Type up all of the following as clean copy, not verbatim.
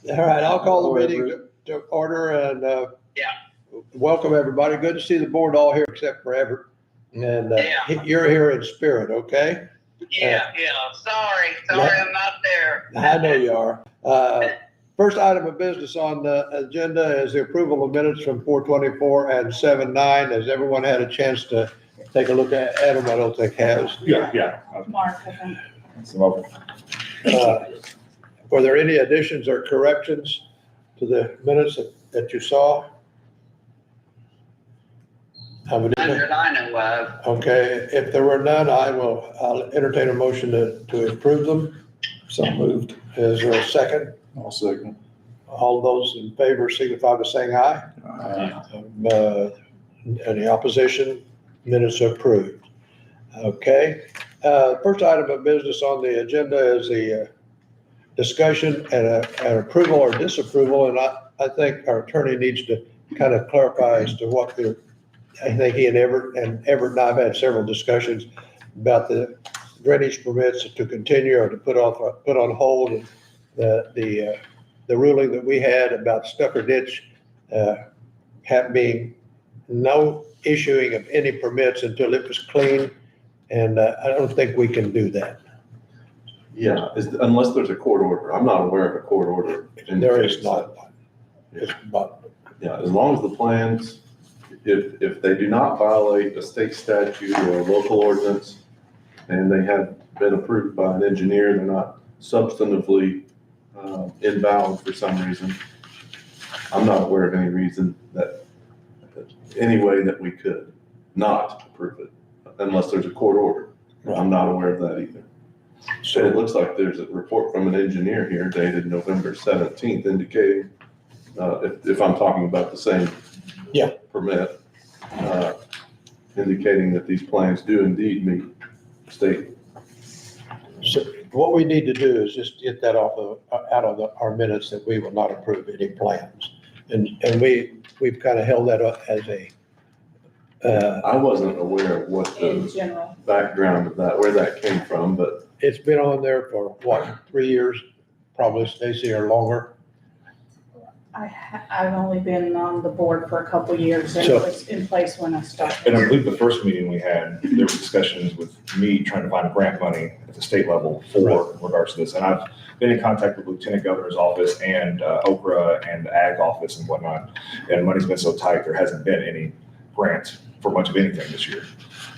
All right, I'll call the meeting to order and welcome everybody. Good to see the board all here except for Everett. And you're here in spirit, okay? Yeah. Sorry, I'm not there. I know you are. First item of business on the agenda is the approval of minutes from 4/24 and 7/9. Has everyone had a chance to take a look at them? I don't think has. Yeah. Mark, I think. Were there any additions or corrections to the minutes that you saw? None that I know of. Okay, if there were none, I'll entertain a motion to approve them. So moved. Is there a second? I'll second. All those in favor signify by saying aye. Any opposition? Minutes approved. Okay. First item of business on the agenda is the discussion and approval or disapproval. And I think our attorney needs to kind of clarify as to what I think he and Everett and I have had several discussions about the drainage permits to continue or to put on hold. And the ruling that we had about Stucker Ditch being no issuing of any permits until it was clean. And I don't think we can do that. Yeah, unless there's a court order. I'm not aware of a court order. There is not one. It's not. Yeah, as long as the plans, if they do not violate a state statute or a local ordinance, and they have been approved by an engineer, they're not substantively invalid for some reason. I'm not aware of any reason any way that we could not approve it, unless there's a court order. I'm not aware of that either. So it looks like there's a report from an engineer here dated November 17th indicating, if I'm talking about the same permit, indicating that these plans do indeed meet state. So what we need to do is just get that out of our minutes that we will not approve any plans. And we've kind of held that up as a. I wasn't aware of what In the general. background of that, where that came from, but It's been on there for what, 3 years, probably, Stacy, or longer. I've only been on the board for a couple of years and it was in place when I started. And I believe the first meeting we had, there were discussions with me trying to find grant money at the state level for regards to this. And I've been in contact with the Lieutenant Governor's office and Okra and the Ag office and whatnot. And money's been so tight, there hasn't been any grant for much of anything this year.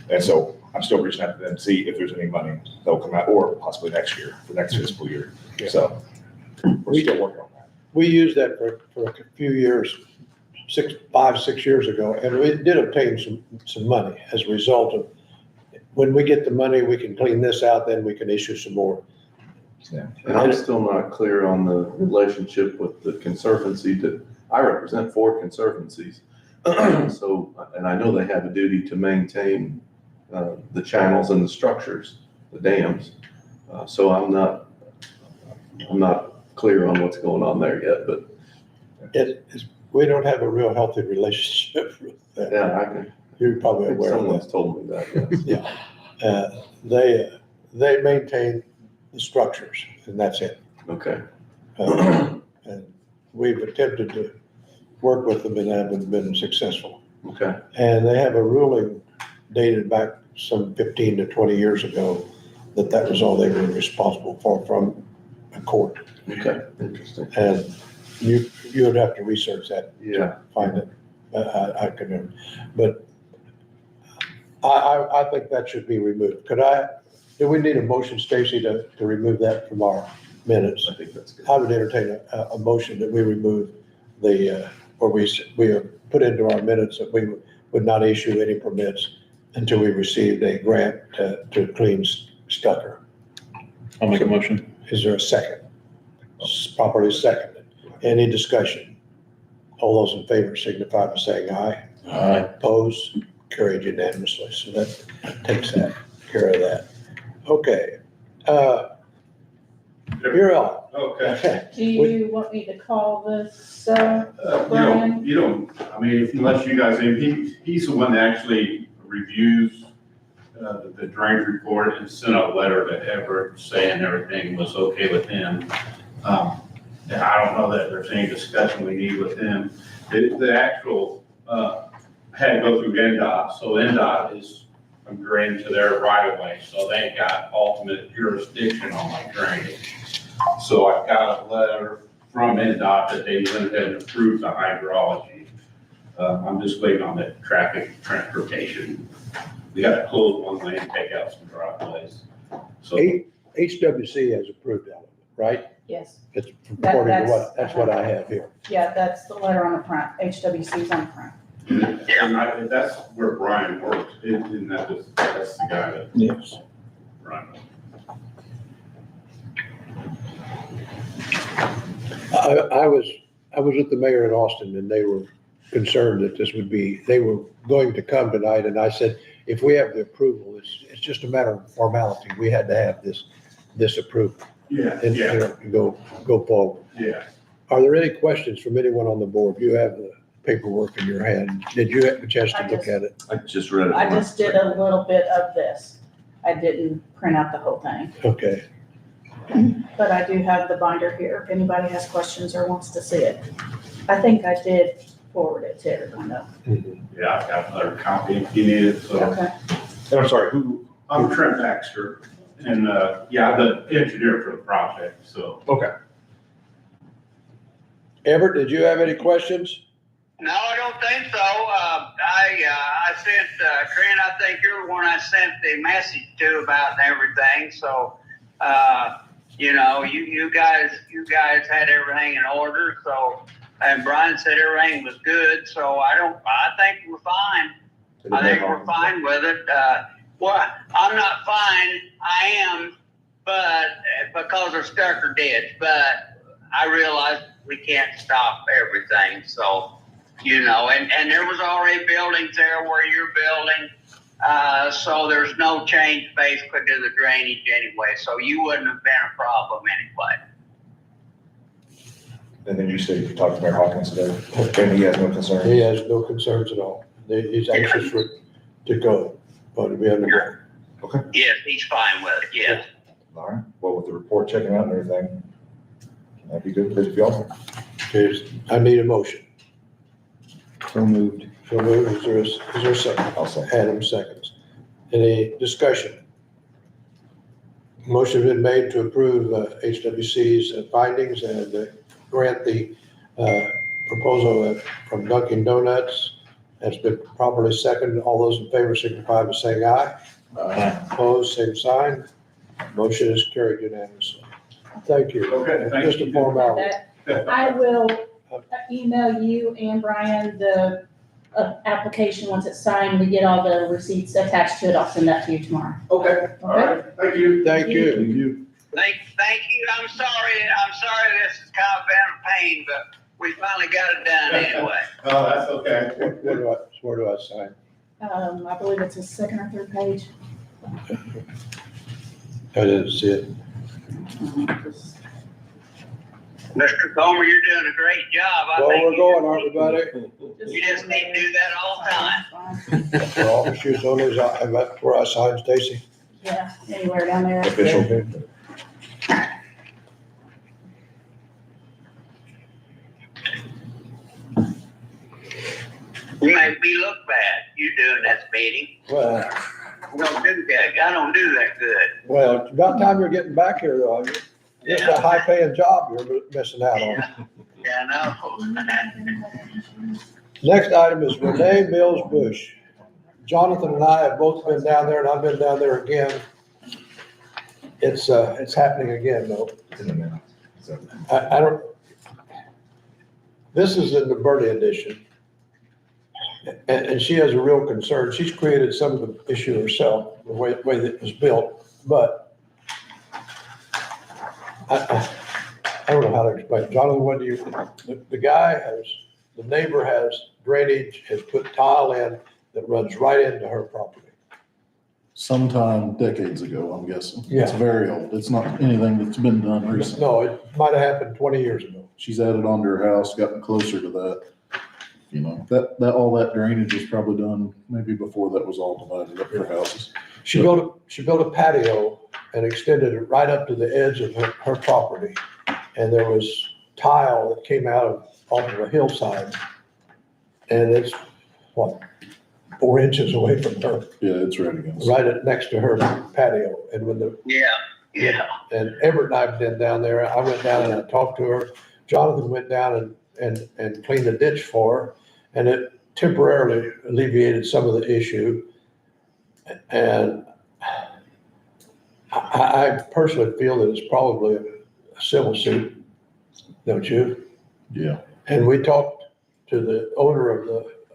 And so I'm still reaching out to them to see if there's any money that will come out, or possibly next year, for next fiscal year. So we're still working on that. We used that for a few years, 5, 6 years ago, and we did obtain some money as a result of, when we get the money, we can clean this out, then we can issue some more. and I'm still not clear on the relationship with the conservancy that I represent 4 conservancies. So, and I know they have a duty to maintain the channels and the structures, the dams. So I'm not clear on what's going on there yet, but We don't have a real healthy relationship with that. yeah, You're probably I think aware of someone's that. told me that, yes. Yeah. They maintain the structures, and that's it. Okay, And we've attempted to work with them and haven't been successful. okay, And they have a ruling dated back some 15 to 20 years ago that was all they were responsible for from a court. okay, interesting. And you would have to research that, Yeah, find it. I couldn't, but I think that should be removed. Do we need a motion, Stacy, to remove that from our minutes? I think that's good. I would entertain a motion that we remove where we have put into our minutes that we would not issue any permits until we received a grant to clean Stucker. I'll make a motion. Is there a second? Properly seconded. Any discussion? All those in favor signify by saying aye. Aye. Opposed? Carried unanimously. So that takes care of that. Okay. You're on. Okay. Do you want me to call this, Brian? You don't, I mean, unless you guys, he's the one that actually reviews the drainage report and sent a letter to Everett saying everything was okay with him. And I don't know that there's any discussion we need with them. The actual, had to go through NDOT, so NDOT is agreeing to their right of way, so they got ultimate jurisdiction on my drainage. So I got a letter from NDOT that they went ahead and approved the hydrology. I'm just waiting on the traffic transportation. We got to close one lane, take out some driveways. So, HWC has approved that, right? Yes, It's according to that's- what, that's what I have here. yeah, that's the letter on the front, HWC's on the front. and that's where Brian works, and that's the guy that Yes. runs. I was with the mayor in Austin and they were concerned that this would be, they were going to come tonight and I said, if we have the approval, it's just a matter of formality. We had to have this approval Yeah, and go forward. yeah. Are there any questions from anyone on the board? You have the paperwork in your hand. Did you have a chance to look at it? I just read it. I just did a little bit of this. I didn't print out the whole thing, Okay. but I do have the binder here if anybody has questions or wants to see it. I think I did forward it to everyone though. Yeah, I've got another copy if you need it, so. Okay. And I'm sorry, who, I'm Trent Baxter, and, yeah, I'm the engineer for the project, so. okay. Everett, did you have any questions? No, I don't think so. I sent, Trent, I think you're the one I sent the message to about and everything. So, you guys had everything in order. So, and Brian said everything was good. So I think we're fine. I think we're fine with it. Well, I'm not fine. I am, but because of Stucker ditch, but I realize we can't stop everything. So, and there was already buildings there where you're building. So there's no change basically to the drainage anyway. So you wouldn't have been a problem anyway. And then you said you talked to Mayor Hawkins today, and he has no concern. He has no concerns at all. He's anxious to go, but we have to go. Yes, he's fine with it. Yes. All right, well, with the report checking out and everything, that'd be good, if y'all. Okay, I need a motion. So moved. So moved. Is there a second? I'll say. Adam seconds. Any discussion? Motion been made to approve HWC's findings and grant the proposal from Dunkin' Donuts. That's been properly seconded. All those in favor signify by saying aye. Opposed, same sign. Motion is carried unanimously. Thank you. Okay, thank Just a you. formality. I will email you and Brian the application once it's signed. We get all the receipts attached to it. I'll send that to you tomorrow. Okay, all right, thank you. Thank you. Thank you. I'm sorry this has kind of been a pain, but we finally got it done anyway. Oh, that's okay. Where do I sign? I believe it's the second or third page. I didn't see it. Mr. Comer, you're doing a great job. I Well, think we're going, aren't we, buddy? You just need to do that all the time. For officers, owners, that's where I signed, Stacy. Yeah, anywhere down there. Official. You make me look bad, you doing this meeting. Well, Don't do that. I don't do that good. well, it's about time you're getting back here, though. It's a high-paying job you're missing out on. Yeah, I know. Next item is Renee Mills Bush. Jonathan and I have both been down there, and I've been down there again. It's happening again, though. I don't, this is in the Bernie edition. And she has a real concern. She's created some of the issue herself, the way that it was built, but I don't know how to explain it. Jonathan, what do you, the neighbor has drainage, has put tile in that runs right into her property. Sometime decades ago, I'm guessing. Yeah. It's very old. It's not anything that's been done recently. No, it might have happened 20 years ago. She's added on to her house, gotten closer to that. You know, that all that drainage was probably done maybe before that was all divided up for houses. She built a patio and extended it right up to the edge of her property. And there was tile that came out off of a hillside. And it's, what, 4 inches away from her, Yeah, it's right against. right next to her patio. And when the, Yeah. and Everett and I've been down there, I went down and I talked to her. Jonathan went down and cleaned the ditch for her, and it temporarily alleviated some of the issue. And I personally feel that it's probably a civil suit, don't you? Yeah, And we talked to the owner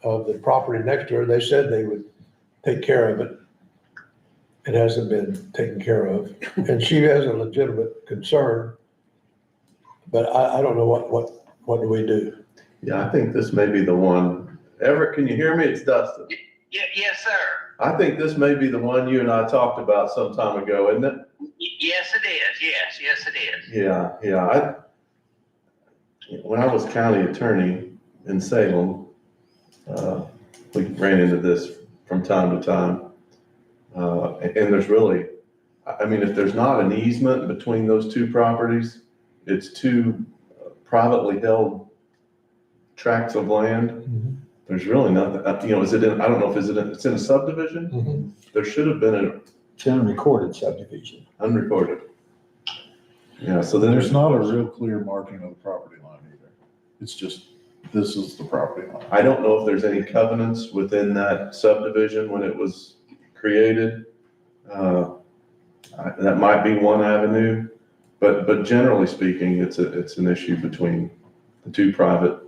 of the property next to her. They said they would take care of it. It hasn't been taken care of, and she has a legitimate concern. But I don't know what do we do? Yeah, I think this may be the one. Everett, can you hear me? It's Dustin. Yes, sir. I think this may be the one you and I talked about some time ago, isn't it? Yes, it is. Yes, it is. Yeah. When I was county attorney in Salem, we ran into this from time to time. And there's really, I mean, if there's not an easement between those two properties, it's two privately held tracts of land. There's really nothing, is it in, I don't know if it's in a subdivision? There should have been an It's an unrecorded subdivision. unrecorded. Yeah, so then there's not a real clear marking of the property line either. It's just, this is the property line. I don't know if there's any covenants within that subdivision when it was created. That might be one avenue, but generally speaking, it's an issue between the two private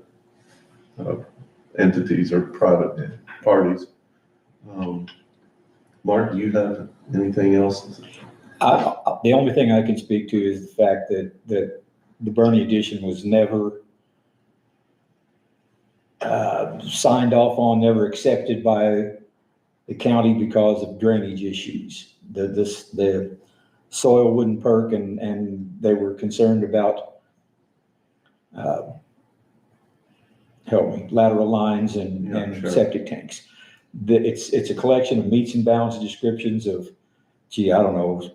entities or private parties. Mark, do you have anything else? The only thing I can speak to is the fact that the Bernie addition was never signed off on, never accepted by the county because of drainage issues. The soil wouldn't perk and they were concerned about, lateral lines and Sure. septic tanks. It's a collection of meets and bounds descriptions of, I don't know,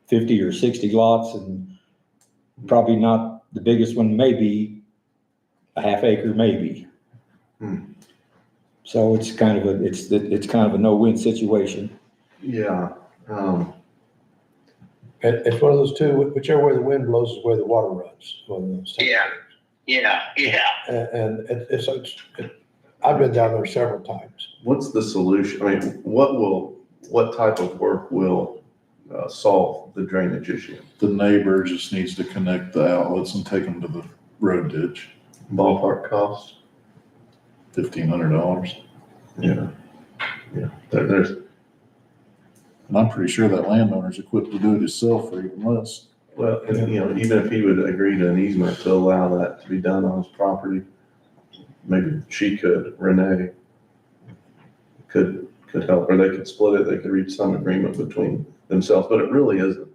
50 or 60 lots, and probably not the biggest one, maybe a half acre, maybe. So it's kind of a no-win situation. Yeah. It's one of those two, whichever way the wind blows is where the water runs. One of those things. Yeah. And I've been down there several times. What's the solution? I mean, what type of work will solve the drainage issue? The neighbor just needs to connect the outlets and take them to the road ditch. Ballpark cost? $1,500. Yeah. There's, And I'm pretty sure that landowner's equipped to do it himself for even less. well, and, even if he would agree to an easement to allow that to be done on his property, maybe she could, Renee could help, or they could split it, they could reach some agreement between themselves, but it really isn't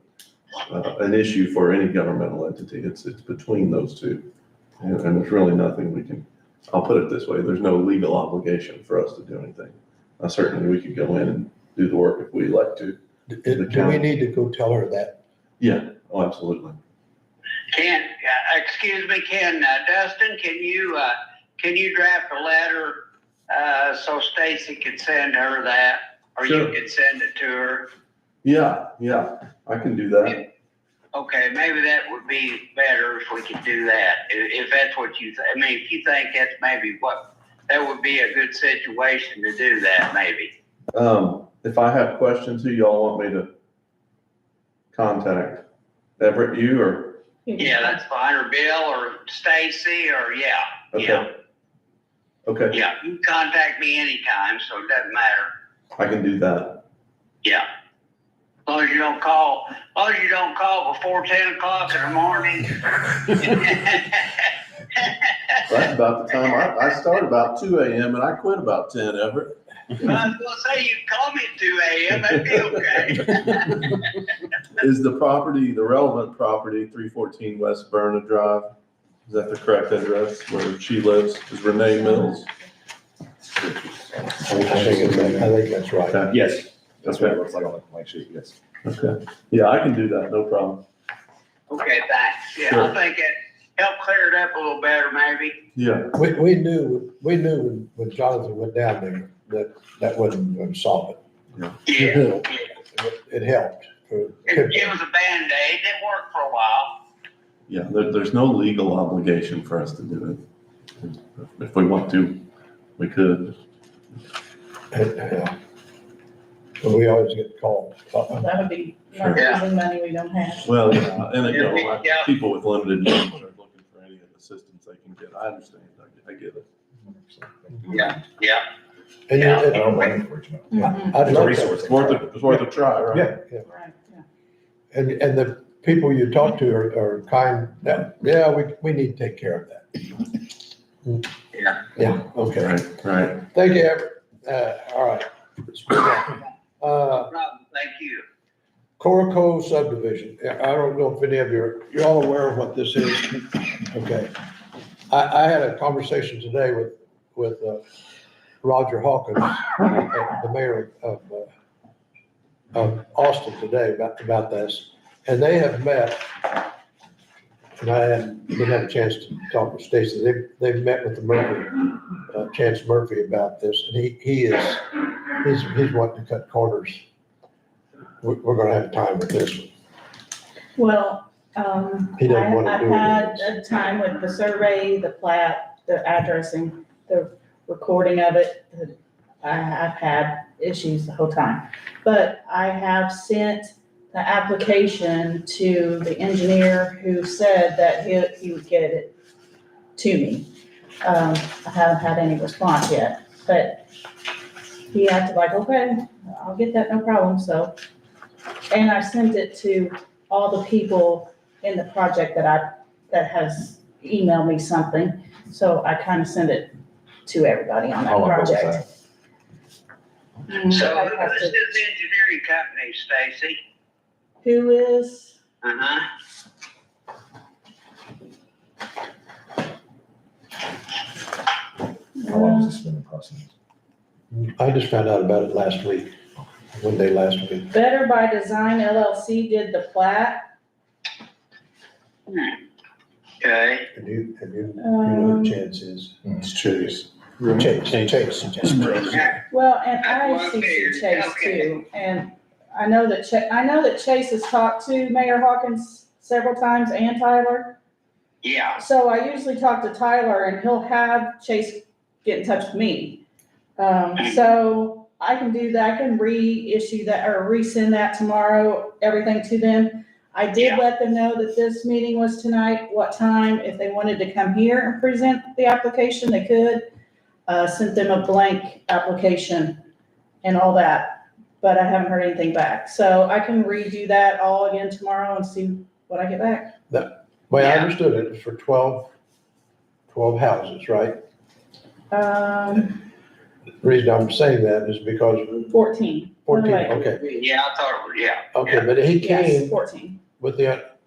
an issue for any governmental entity. It's between those two. And there's really nothing we can, I'll put it this way, there's no legal obligation for us to do anything. Certainly we could go in and do the work if we like to. Do we need to go tell her that? Yeah, oh, absolutely. Excuse me, Dustin, can you draft a letter, so Stacy could send her that, or Sure. you could send it to her? Yeah, I can do that. Okay, maybe that would be better if we could do that, if that's what you think. I mean, if you think that's maybe that would be a good situation to do that, maybe. If I have questions, who y'all want me to contact? Everett, you or? Yeah, that's fine, or Bill, or Stacy, or Okay. Okay, Yeah, you can contact me anytime, so it doesn't matter. I can do that. Yeah. As long as you don't call before 10 o'clock in the morning. That's about the time, I start about 2 a.m. and I quit about 10, Everett. I was gonna say, you can call me at 2 a.m., that'd be okay. Is the relevant property, 314 West Berna Drive? Is that the correct address where she lives? Is Renee Mills? I think that's right. Okay. Yes, that's what it looks like on the complaint sheet, yes. Okay. Yeah, I can do that, no problem. Okay, thanks. Yeah, Sure. I think it helped clear it up a little better, maybe. Yeah, We knew when Jonathan went down there that wasn't going to solve it. Yeah. It helped. It was a Band-Aid. It worked for a while. yeah, there's no legal obligation for us to do it. If we want to, we could. Yeah. But we always get called. That would be like Yeah. losing money we don't have. Well, yeah, and you know, like, Yeah. people with limited means are looking for any assistance they can get. I understand, I get it. Yeah. And you, I don't blame you for it, you know. Mhm. I'd It's a love resource. It's worth a try, right? Yeah. Right, yeah. And the people you talk to are kind, yeah, we need to take care of that. Yeah. Yeah, okay. Right. Thank you, Everett. All right. Let's move on. No problem. Thank you. Coraco subdivision. I don't know if any of you're all aware of what this is. Okay. I had a conversation today with Roger Hawkins, the mayor of Austin today about this. And they have met, and I didn't have a chance to talk with Stacy. They've met with the Murphy, Chance Murphy about this, and he's wanting to cut corners. We're gonna have time with this one. Well, He doesn't wanna I've do it. had a time with the survey, the plat, the addressing, the recording of it. I've had issues the whole time. But I have sent the application to the engineer who said that he would get it to me. I haven't had any response yet, but he acted like, okay, I'll get that, no problem, so. And I sent it to all the people in the project that has emailed me something, so I kind of sent it to everybody on that How long ago was project. So I who's have this to- engineering company, Stacy? Who is, Uh-huh. How long has this been in process? I just found out about it last week, one day last week. Better by Design LLC did the plat. Okay. And you know who Chance is? It's Chase. Chase. Well, and That's I what I see figured. Chase Okay. too, and I know that Chase has talked to Mayor Hawkins several times and Tyler. Yeah. So I usually talk to Tyler and he'll have Chase get in touch with me. So I can do that, I can reissue that or resend that tomorrow, everything to them. I did Yeah. let them know that this meeting was tonight, what time, if they wanted to come here and present the application, they could. Sent them a blank application and all that, but I haven't heard anything back. So I can redo that all again tomorrow and see what I get back. Way I Yeah. understood it, it's for 12 houses, right? The reason I'm saying that is because 14. 14, Wait. okay, Yeah, I thought, it was- yeah. okay, but he Yes, came 14. with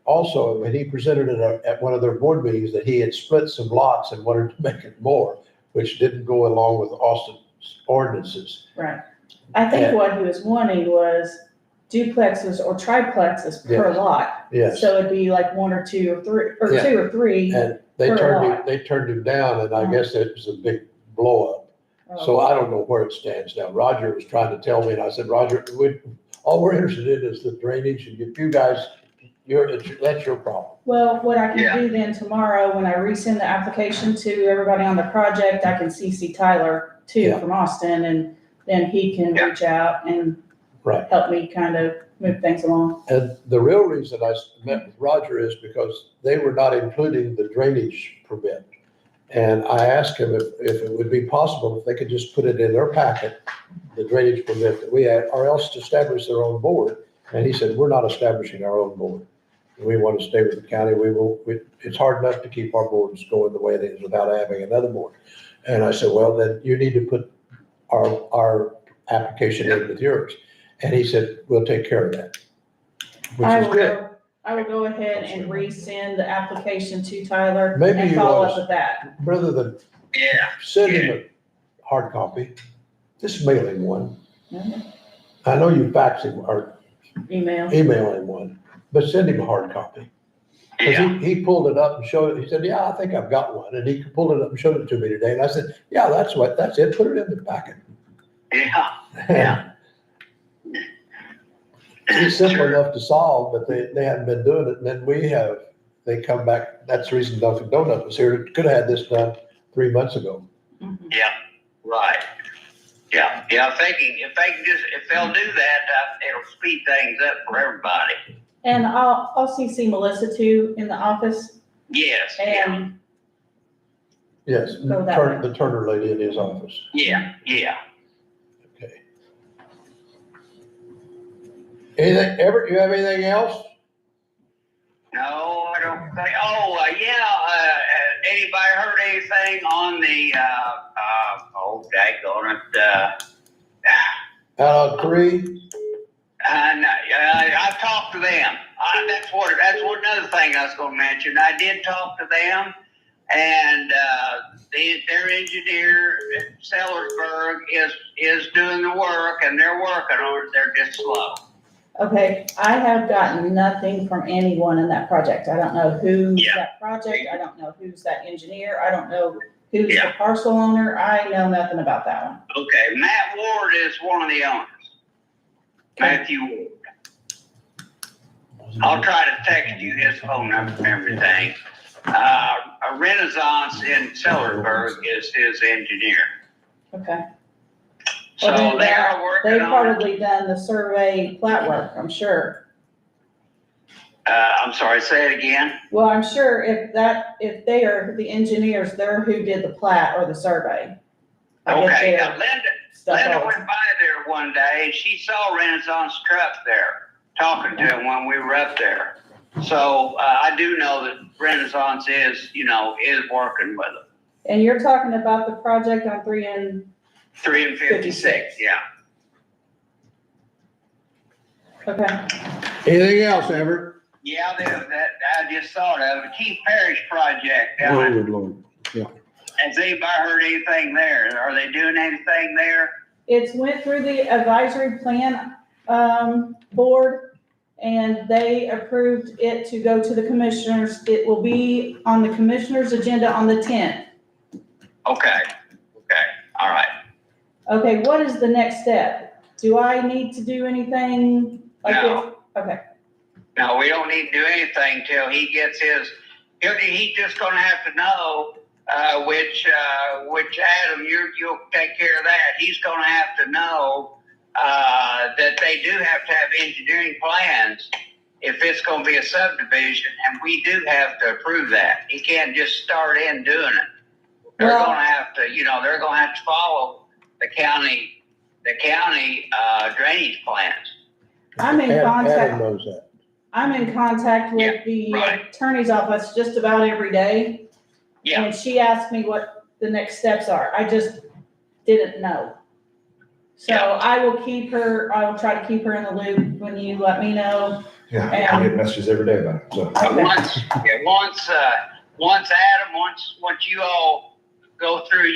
also, when he presented it at one of their board meetings, that he had split some lots and wanted to make it more, which didn't go along with Austin's ordinances. Right. I think Yeah. what he was wanting was duplexes or triplexes per Yes. lot. Yes, So it'd be like one or two or three, or Yeah. two or three. and they Per turned him, lot. they turned him down, and I Uh-huh. guess it was a big blow up. So I don't know where it stands now. Roger was trying to tell me, and I said, Roger, all we're interested in is the drainage, and if you guys, that's your problem. Well, what I Yeah. can do then tomorrow, when I resend the application to everybody on the project, I can CC Tyler too Yeah. from Austin, and then he can Yeah. reach out and Right. help me kind of move things along. And the real reason I met with Roger is because they were not including the drainage permit. And I asked him if it would be possible, if they could just put it in their packet, the drainage permit that we had, or else to establish their own board. And he said, we're not establishing our own board. We want to stay with the county. It's hard enough to keep our boards going the way it is without having another board. And I said, well, then you need to put our application in with yours. And he said, we'll take care of that, which I is will good. go- I will go ahead and resend the application to Tyler Maybe and you follow want up to- with that. Rather than Yeah. send him a hard copy, just mail him one. Mhm. I know you fax him or Email. email him one, but send him a hard copy. Cause Yeah, he pulled it up and showed it. He said, yeah, I think I've got one. And he pulled it up and showed it to me today. And I said, yeah, that's it. Put it in the packet. yeah. It's simple Sure. enough to solve, but they hadn't been doing it. And then they come back. That's the reason Dunkin' Donut was here. Could have had this done 3 months ago. Mhm. Yeah, right. Yeah, if they'll do that, it'll speed things up for everybody. And I'll CC Melissa too in the office Yes, yeah, and, Yes, Go that way. the Turner lady in his office. yeah. Okay. Anything, Everett, you have anything else? No, I don't think, anybody heard anything on the, daggone it, Out on 3? and I talked to them. That's another thing I was gonna mention. I did talk to them, and their engineer at Sellersburg is doing the work, and they're working on it. They're just slow. okay, I have gotten nothing from anyone in that project. I don't know who's Yeah. that project. I don't know who's that engineer. I don't know who's the Yeah. parcel owner. I know nothing about that one. Okay, Matt Ward is one of the owners. Matthew Ward. I'll try to text you his phone number and everything. A Renaissance in Sellersburg is his engineer. Okay. So Well, then they are They've working on it. probably done the survey plat work, I'm sure. I'm sorry, say it again. Well, I'm sure if they are the engineers, they're who did the plat or the survey. I get Okay, their now Linda stuff all- went by there one day and she saw Renaissance truck there, talking to him when we were up there. So, I do know that Renaissance is working with them. And you're talking about the project on 3 and, 3 and 56, yeah. okay. Anything else, Everett? Yeah, that I just thought of, the Keith Parish project down Oh, at good Lord. Has anybody heard anything there? Are they doing anything there? It's went through the advisory plan, board, and they approved it to go to the commissioners. It will be on the commissioner's agenda on the 10th. Okay, all right. Okay, what is the next step? Do I need to do anything like this? No. Okay, No, we don't need to do anything till he gets his, he's just gonna have to know, which Adam, you'll take care of that. He's gonna have to know, that they do have to have engineering plans if it's gonna be a subdivision, and we do have to approve that. He can't just start in doing it. They're Well- gonna have to, they're gonna have to follow the county drainage plans. I'm in Adam contact, knows that. I'm in contact with the right. attorney's office just about every day. Yeah, And she asked me what the next steps are. I just didn't know. So Yeah. I will try to keep her in the loop when you let me know. Yeah, I get messages every day about it, so. Okay. once Adam, once you all go through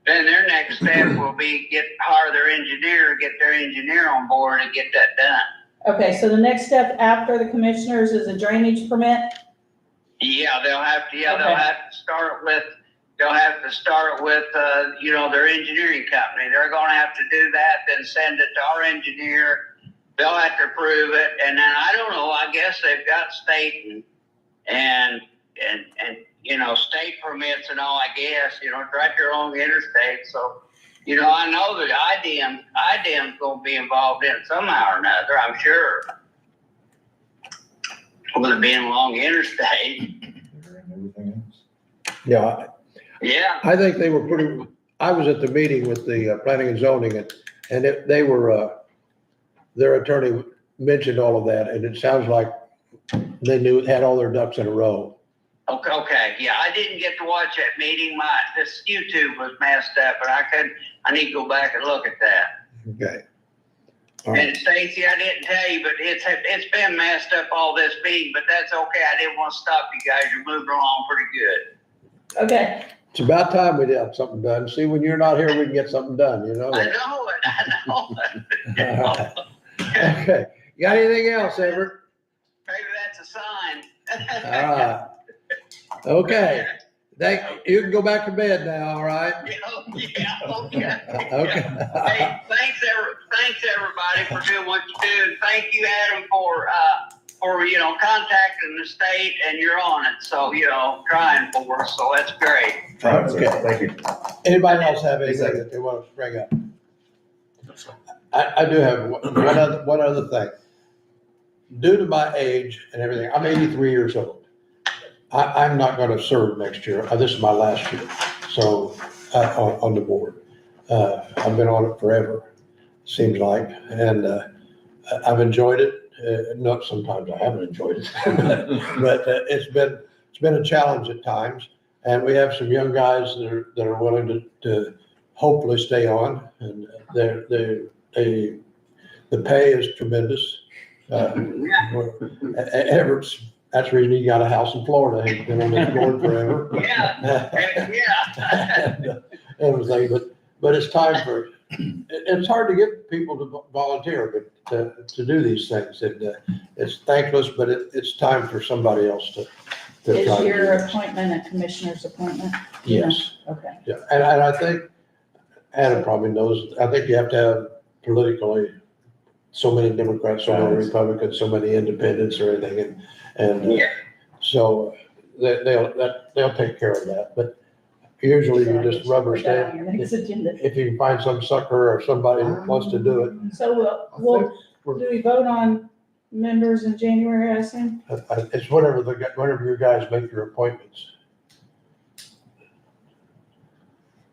then their next step will be hire their engineer, get their engineer on board and get that done. Okay, so the next step after the commissioners is a drainage permit? Yeah, they'll have to Okay. start with, their engineering company. They're gonna have to do that, then send it to our engineer. They'll have to approve it, and then I don't know, I guess they've got state and state permits and all, I guess, right there on the interstate, so, I know that IDEM's gonna be involved in it somehow or another, I'm sure. With it being along the interstate, Everything else. Yeah, yeah, I think they were I was at the meeting with the planning and zoning and they were, their attorney mentioned all of that and it sounds like they had all their ducks in a row. okay, yeah, I didn't get to watch that meeting, this YouTube was messed up, but I need to go back and look at that. Okay. All right. And Stacy, I didn't tell you, but it's been messed up all this meeting, but that's okay. I didn't want to stop you guys. You're moving along pretty good. Okay, It's about time we got something done. See, when you're not here, we can get something done, you know? I that. know it. I know it. Okay. You got anything else, Everett? Maybe that's a sign. All right. Okay. You can go back to bed now, all right? Yeah, okay. Okay. Hey, thanks everybody for doing what you do, and thank you, Adam, for contacting the state, and you're on it, so, trying for us, so that's great. Trying, sir. Okay. Thank you. Anybody else have anything that they want to bring up? I do have one other thing. Due to my age and everything, I'm 83 years old. I'm not going to serve next year. This is my last year, so, on the board. I've been on it forever, seems like, and I've enjoyed it. Not sometimes I haven't enjoyed it, but it's been a challenge at times. And we have some young guys that are willing to hopefully stay on, and the pay is tremendous. Everett's, that's the reason he got a house in Florida. He's been on this board forever. Yeah. And everything, but it's time for, it's hard to get people to volunteer, but to do these things. And it's thankless, but it's time for somebody else to try Is to do your this. appointment a commissioner's appointment? Yes. Okay. Yeah, and I think Adam probably knows, I think you have to have politically so many Democrats, so many Republicans, so many independents or anything, and so they'll take care of that, but usually you just rubber Put that on stamp. your next agenda. If you can find some sucker or somebody that wants to do it, So do we vote on members in January, I assume? it's whatever you guys make your appointments.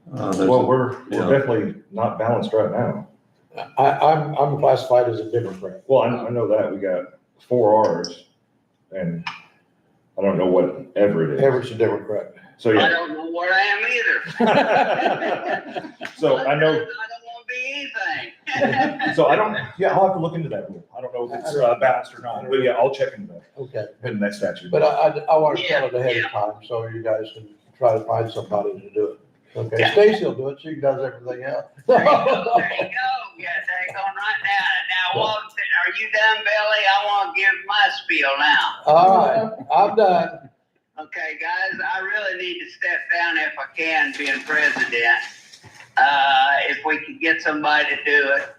Well, we're definitely not balanced right now. I'm classified as a Democrat. Well, I know that we got 4 Rs and I don't know what Everett is. Everett's a Democrat. So, I yeah. don't know what I am either. So I know, I don't want to be anything. so I don't, I'll have to look into that rule. I don't know if it's balanced or not, but yeah, I'll check into that Okay. in the next statute. But I want to tell it ahead of time, so you guys can try to find somebody to do it. Okay, Yeah. Stacy will do it, she does everything else. There you go. Yeah, take on right now. Now, are you done, Billy? I want to give my spiel now. All right, I'm done. Okay, guys, I really need to step down if I can, being president. If we could get somebody to do it.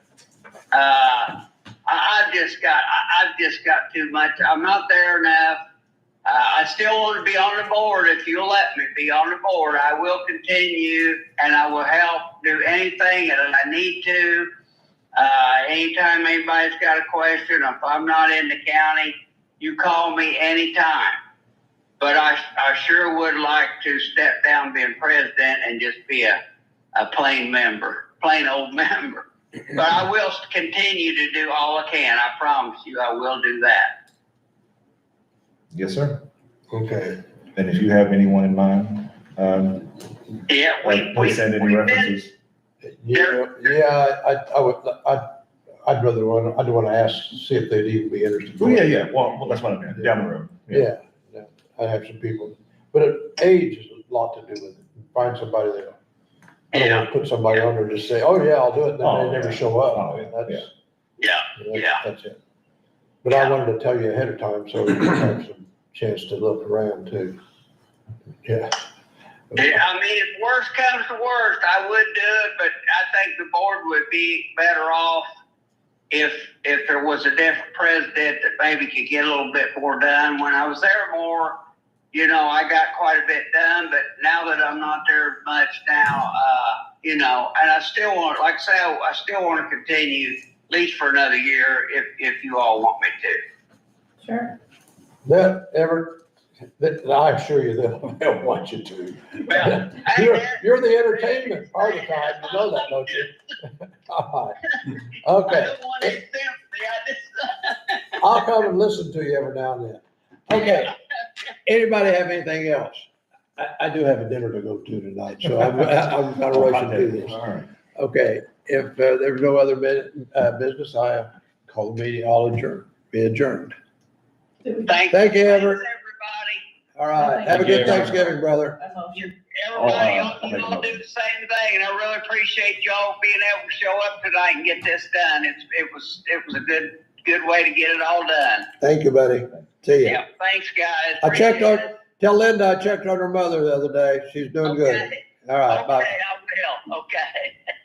I've just got too much. I'm not there enough. I still want to be on the board. If you'll let me be on the board, I will continue and I will help do anything that I need to. Anytime anybody's got a question, if I'm not in the county, you call me anytime. But I sure would like to step down being president and just be a plain old member. But I will continue to do all I can. I promise you, I will do that. Yes, sir. Okay, And if you have anyone in mind, Yeah, please send any references. yeah, I'd want to ask, see if they'd even be interested. Well, yeah. Well, that's what I meant, down the road. Yeah, I have some people, but age is a lot to do with it. Find somebody that, I don't want to put somebody on there and just say, oh yeah, I'll do it, and then Oh, they never yeah. show up. Oh, yeah. That's it. But I wanted to tell you ahead of time, so you have some chance to look around too. Yeah. I mean, if worst comes to worst, I would do it, but I think the board would be better off if there was a different president that maybe could get a little bit more done. When I was there more, I got quite a bit done, but now that I'm not there as much now, and I still want, like I say, I still want to continue at least for another year if you all want me to. Sure. I assure you they'll want you to. Well, hey, You're the entertainment part of the time, you know that, don't you? All right. I Okay, don't want any sympathy. I just. I'll come and listen to you every now and then. Okay, anybody have anything else? I do have a dinner to go to tonight, so I'm kind of rushing through this. All right. Okay, if there's no other business, I call the meeting all adjourned, be adjourned. Thank you, Everett. Everybody. All right, have a good Thanksgiving, brother. A motion. Everybody, I'll make a y'all motion. do the same thing, and I really appreciate y'all being able to show up tonight and get this done. It was a good way to get it all done. Thank you, buddy. See ya. Yeah, thanks, guys. I checked Appreciate on, it. tell Linda I checked on her mother the other day. She's doing good. Okay. All right, Okay, bye. I will. Okay.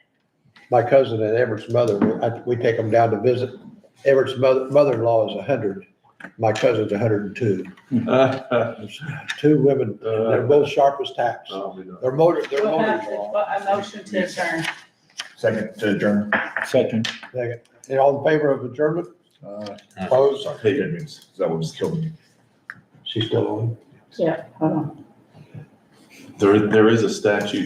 My cousin and Everett's mother, we take them down to visit. Everett's mother-in-law is 100. My cousin's 102. Two women, they're both sharp as tacks. Their motors We'll have to, long. well, a motion to adjourn. Second to adjourn. Second. Second. And all in favor of adjournment? Opposed? Sorry, hey, that means, that was killed me. She's still on. Yeah, hold on. There is a statute